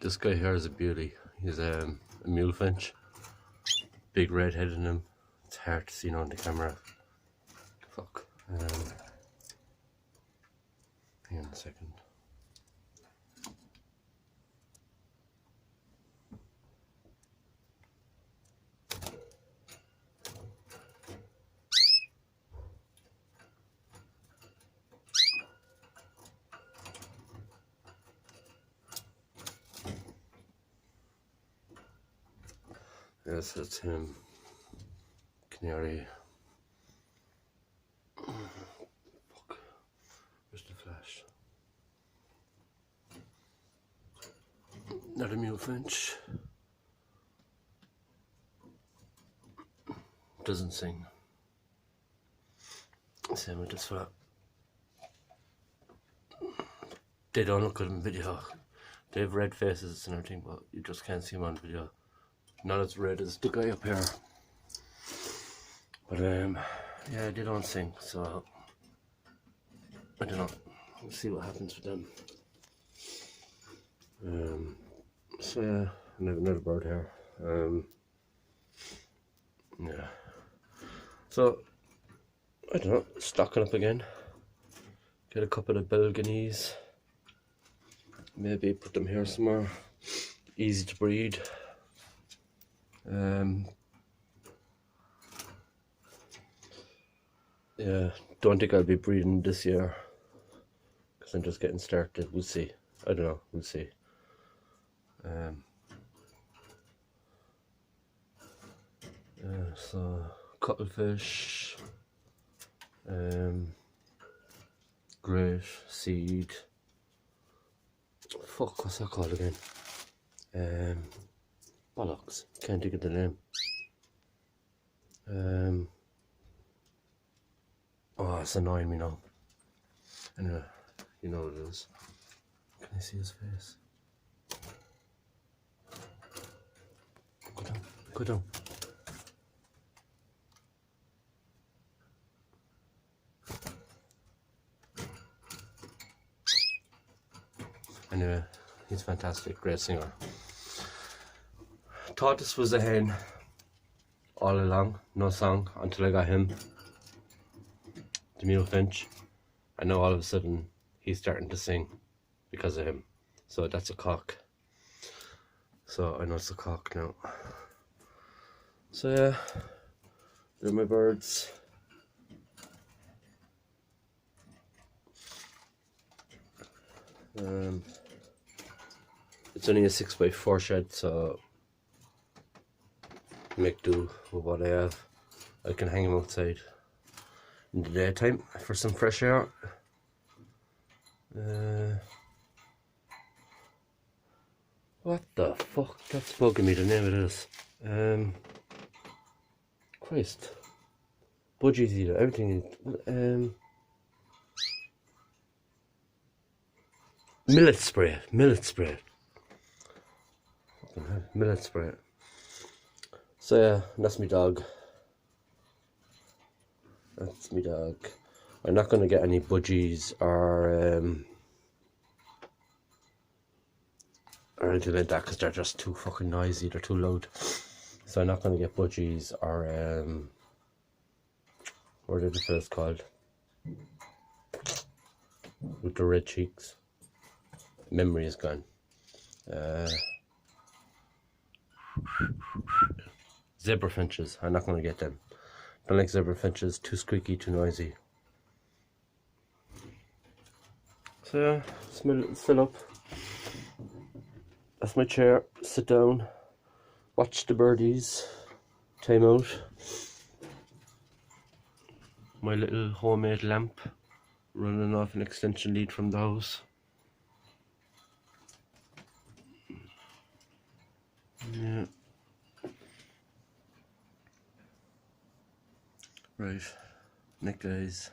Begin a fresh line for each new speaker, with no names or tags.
This guy here is a beauty. He's a mule finch. Big red head in him. It's hard to see now on the camera. Fuck. Hang on a second. Yes, that's him. Canary. Fuck. Where's the flash? Not a mule finch. Doesn't sing. Same with this fella. They don't look good in video. They have red faces and everything, but you just can't see them on video. Not as red as the guy up here. But yeah, they don't sing, so I don't know. We'll see what happens with them. So yeah, and I have another bird here. Yeah. So I don't know, stocking up again. Get a couple of Belgianese. Maybe put them here somewhere. Easy to breed. Yeah, don't think I'll be breeding this year because I'm just getting started. We'll see. I don't know. We'll see. So cuttlefish, great seed. Fuck, what's that called again? Bollocks. Can't think of the name. Oh, it's annoying me now. Anyway, you know what it is. Can I see his face? Go down. Go down. Anyway, he's fantastic, great singer. Thought this was a hen all along, no song, until I got him, the mule finch. I know all of a sudden he's starting to sing because of him. So that's a cock. So I know it's a cock now. So yeah, they're my birds. It's only a 6x4 shed, so make do with what I have. I can hang them outside in the daytime for some fresh air. What the fuck? That's bugging me, the name of this. Christ. Budgies either, everything. Millet spray. Millet spray. Millet spray. So yeah, that's my dog. That's my dog. I'm not going to get any budgies or anything like that because they're just too fucking noisy. They're too loud. So I'm not going to get budgies or what are the fellas called? With the red cheeks. Memory is gone. Zebra finches. I'm not going to get them. Don't like zebra finches. Too squeaky, too noisy. So yeah, it's my little fill up. That's my chair. Sit down. Watch the birdies. Time out. My little homemade lamp running off an extension lead from the house. Yeah. Right. Night, guys.